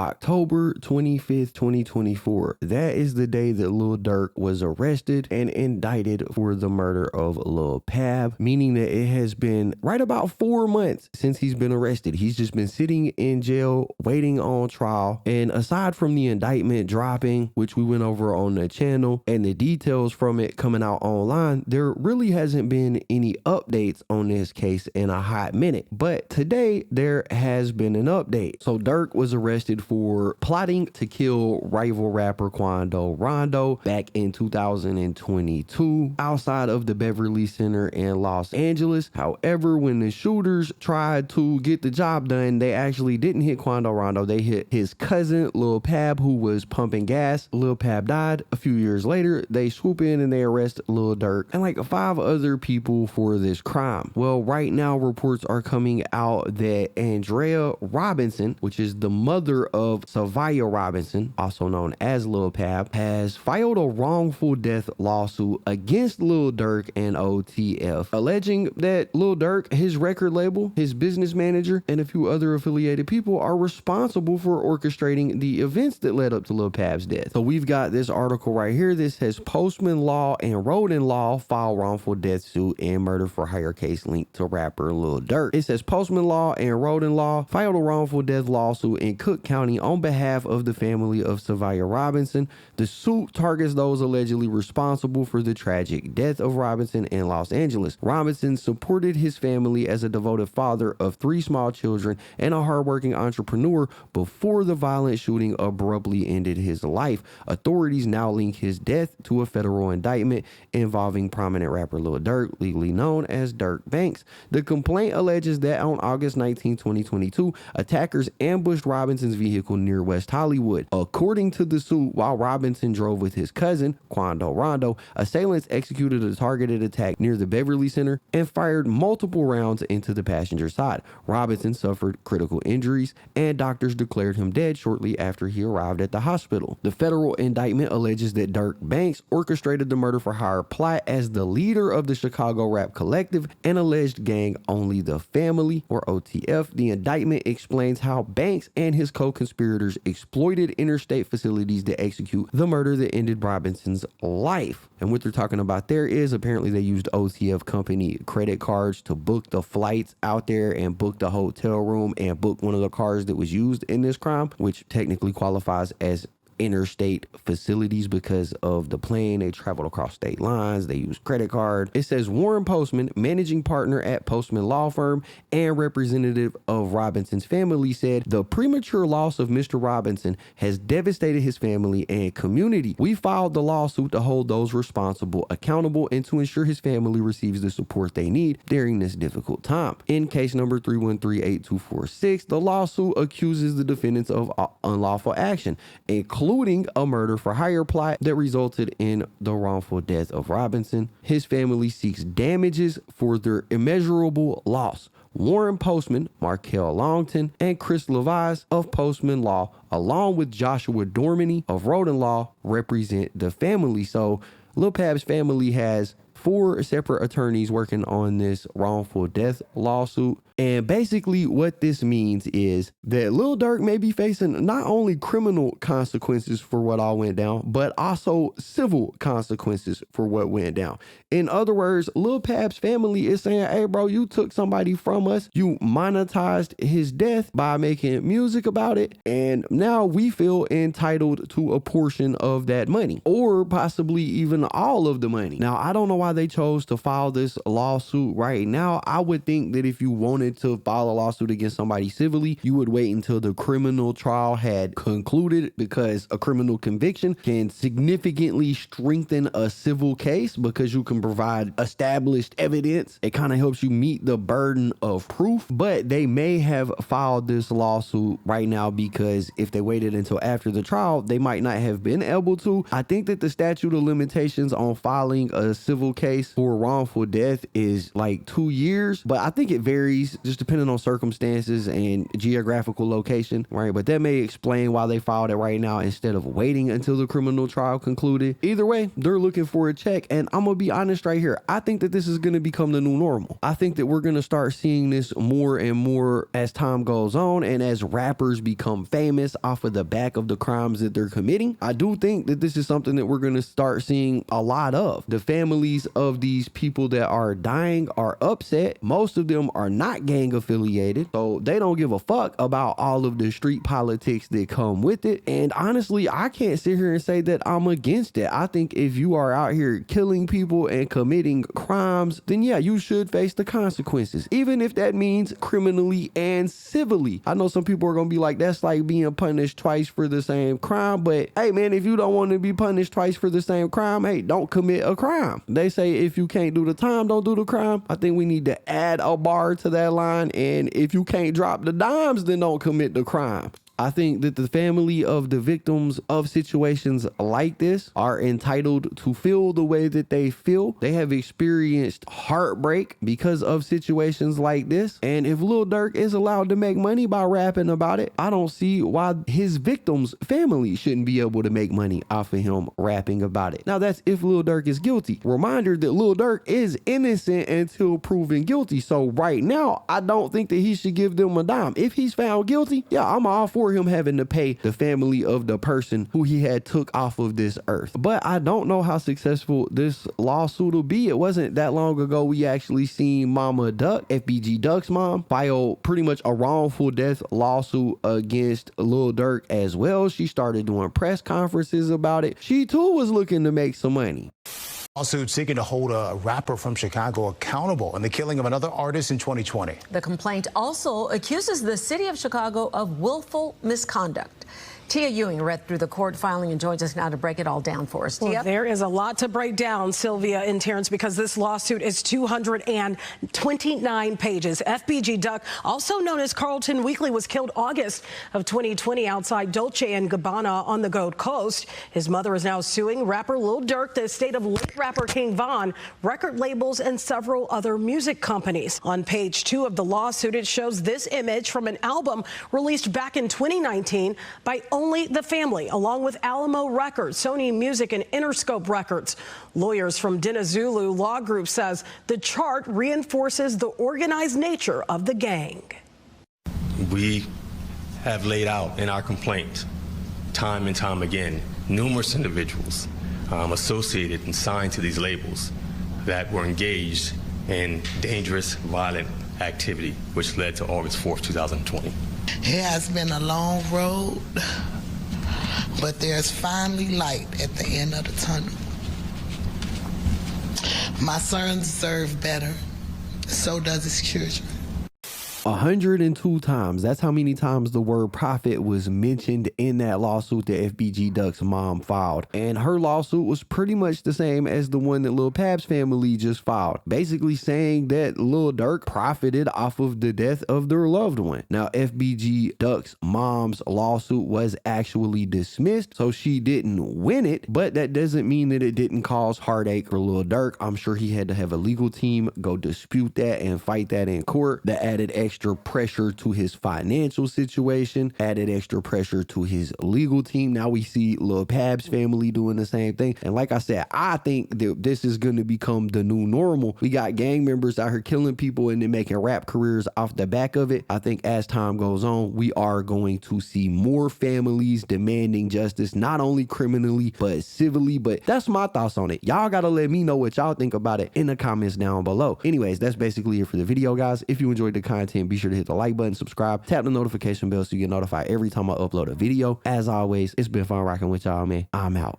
October 25th, 2024. That is the day that Lil Durk was arrested and indicted for the murder of Lil Pab, meaning that it has been right about 4 months since he's been arrested. He's just been sitting in jail waiting on trial. And aside from the indictment dropping, which we went over on the channel, and the details from it coming out online, there really hasn't been any updates on this case in a hot minute. But today there has been an update. So Durk was arrested for plotting to kill rival rapper Quando Rondo back in 2022 outside of the Beverly Center in Los Angeles. However, when the shooters tried to get the job done, they actually didn't hit Quando Rondo. They hit his cousin Lil Pab, who was pumping gas. Lil Pab died. A few years later, they swoop in and they arrest Lil Durk and like 5 other people for this crime. Well, right now reports are coming out that Andrea Robinson, which is the mother of Savia Robinson, also known as Lil Pab, has filed a wrongful death lawsuit against Lil Durk and OTF, alleging that Lil Durk, his record label, his business manager, and a few other affiliated people are responsible for orchestrating the events that led up to Lil Pab's death. So we've got this article right here. This says Postman Law and Roden Law file wrongful death suit and murder for hire case linked to rapper Lil Durk. It says Postman Law and Roden Law filed a wrongful death lawsuit in Cook County on behalf of the family of Savia Robinson. The suit targets those allegedly responsible for the tragic death of Robinson in Los Angeles. Robinson supported his family as a devoted father of 3 small children and a hardworking entrepreneur before the violent shooting abruptly ended his life. Authorities now link his death to a federal indictment involving prominent rapper Lil Durk, legally known as Durk Banks. The complaint alleges that on August 19, 2022, attackers ambushed Robinson's vehicle near West Hollywood. According to the suit, while Robinson drove with his cousin, Quando Rondo, assailants executed a targeted attack near the Beverly Center and fired multiple rounds into the passenger side. Robinson suffered critical injuries, and doctors declared him dead shortly after he arrived at the hospital. The federal indictment alleges that Durk Banks orchestrated the murder for hire plot as the leader of the Chicago rap collective and alleged gang Only the Family, or OTF. The indictment explains how Banks and his co-conspirators exploited interstate facilities to execute the murder that ended Robinson's life. And what they're talking about there is apparently they used OTF company credit cards to book the flights out there and book the hotel room and book one of the cars that was used in this crime, which technically qualifies as interstate facilities because of the plane. They traveled across state lines. They used credit card. It says Warren Postman, managing partner at Postman Law Firm and representative of Robinson's family, said the premature loss of Mr. Robinson has devastated his family and community. We filed the lawsuit to hold those responsible accountable and to ensure his family receives the support they need during this difficult time. In case number 3138246, the lawsuit accuses the defendants of unlawful action, including a murder for hire plot that resulted in the wrongful death of Robinson. His family seeks damages for their immeasurable loss. Warren Postman, Markel Longton, and Chris Levis of Postman Law, along with Joshua Dormany of Roden Law, represent the family. So Lil Pab's family has 4 separate attorneys working on this wrongful death lawsuit. And basically what this means is that Lil Durk may be facing not only criminal consequences for what all went down, but also civil consequences for what went down. In other words, Lil Pab's family is saying, hey bro, you took somebody from us. You monetized his death by making music about it. And now we feel entitled to a portion of that money, or possibly even all of the money. Now, I don't know why they chose to file this lawsuit right now. I would think that if you wanted to file a lawsuit against somebody civilly, you would wait until the criminal trial had concluded, because a criminal conviction can significantly strengthen a civil case because you can provide established evidence. It kind of helps you meet the burden of proof. But they may have filed this lawsuit right now because if they waited until after the trial, they might not have been able to. I think that the statute of limitations on filing a civil case for wrongful death is like 2 years, but I think it varies just depending on circumstances and geographical location, right? But that may explain why they filed it right now instead of waiting until the criminal trial concluded. Either way, they're looking for a check, and I'm gonna be honest right here. I think that this is gonna become the new normal. I think that we're gonna start seeing this more and more as time goes on, and as rappers become famous off of the back of the crimes that they're committing. I do think that this is something that we're gonna start seeing a lot of. The families of these people that are dying are upset. Most of them are not gang affiliated, so they don't give a fuck about all of the street politics that come with it. And honestly, I can't sit here and say that I'm against it. I think if you are out here killing people and committing crimes, then yeah, you should face the consequences, even if that means criminally and civilly. I know some people are gonna be like, that's like being punished twice for the same crime, but hey man, if you don't want to be punished twice for the same crime, hey, don't commit a crime. They say if you can't do the time, don't do the crime. I think we need to add a bar to that line, and if you can't drop the dimes, then don't commit the crime. I think that the family of the victims of situations like this are entitled to feel the way that they feel. They have experienced heartbreak because of situations like this. And if Lil Durk is allowed to make money by rapping about it, I don't see why his victims' family shouldn't be able to make money off of him rapping about it. Now, that's if Lil Durk is guilty. Reminder that Lil Durk is innocent until proven guilty. So right now, I don't think that he should give them a dime. If he's found guilty, yeah, I'm all for him having to pay the family of the person who he had took off of this earth. But I don't know how successful this lawsuit will be. It wasn't that long ago we actually seen Mama Duck, FBG Duck's mom, file pretty much a wrongful death lawsuit against Lil Durk as well. She started doing press conferences about it. She too was looking to make some money. Lawsuit seeking to hold a rapper from Chicago accountable in the killing of another artist in 2020. The complaint also accuses the city of Chicago of willful misconduct. Tia Ewing read through the court filing and joins us now to break it all down for us. Tia? Well, there is a lot to break down, Sylvia and Terrence, because this lawsuit is 229 pages. FBG Duck, also known as Carlton Weekly, was killed August of 2020 outside Dolce & Gabbana on the Gold Coast. His mother is now suing rapper Lil Durk, the estate of late rapper King Von, record labels, and several other music companies. On page 2 of the lawsuit, it shows this image from an album released back in 2019 by Only the Family, along with Alamo Records, Sony Music, and Interscope Records. Lawyers from Dinazulu Law Group says the chart reinforces the organized nature of the gang. We have laid out in our complaint time and time again numerous individuals associated and signed to these labels that were engaged in dangerous, violent activity, which led to August 4th, 2020. It has been a long road, but there's finally light at the end of the tunnel. My son deserves better, so does his children. 102 times. That's how many times the word profit was mentioned in that lawsuit that FBG Duck's mom filed. And her lawsuit was pretty much the same as the one that Lil Pab's family just filed, basically saying that Lil Durk profited off of the death of their loved one. Now, FBG Duck's mom's lawsuit was actually dismissed, so she didn't win it, but that doesn't mean that it didn't cause heartache for Lil Durk. I'm sure he had to have a legal team go dispute that and fight that in court. That added extra pressure to his financial situation, added extra pressure to his legal team. Now we see Lil Pab's family doing the same thing. And like I said, I think that this is going to become the new normal. We got gang members out here killing people and then making rap careers off the back of it. I think as time goes on, we are going to see more families demanding justice, not only criminally, but civilly. But that's my thoughts on it. Y'all got to let me know what y'all think about it in the comments down below. Anyways, that's basically it for the video, guys. If you enjoyed the content, be sure to hit the like button, subscribe, tap the notification bell so you get notified every time I upload a video. As always, it's been fun rocking with y'all, man. I'm out.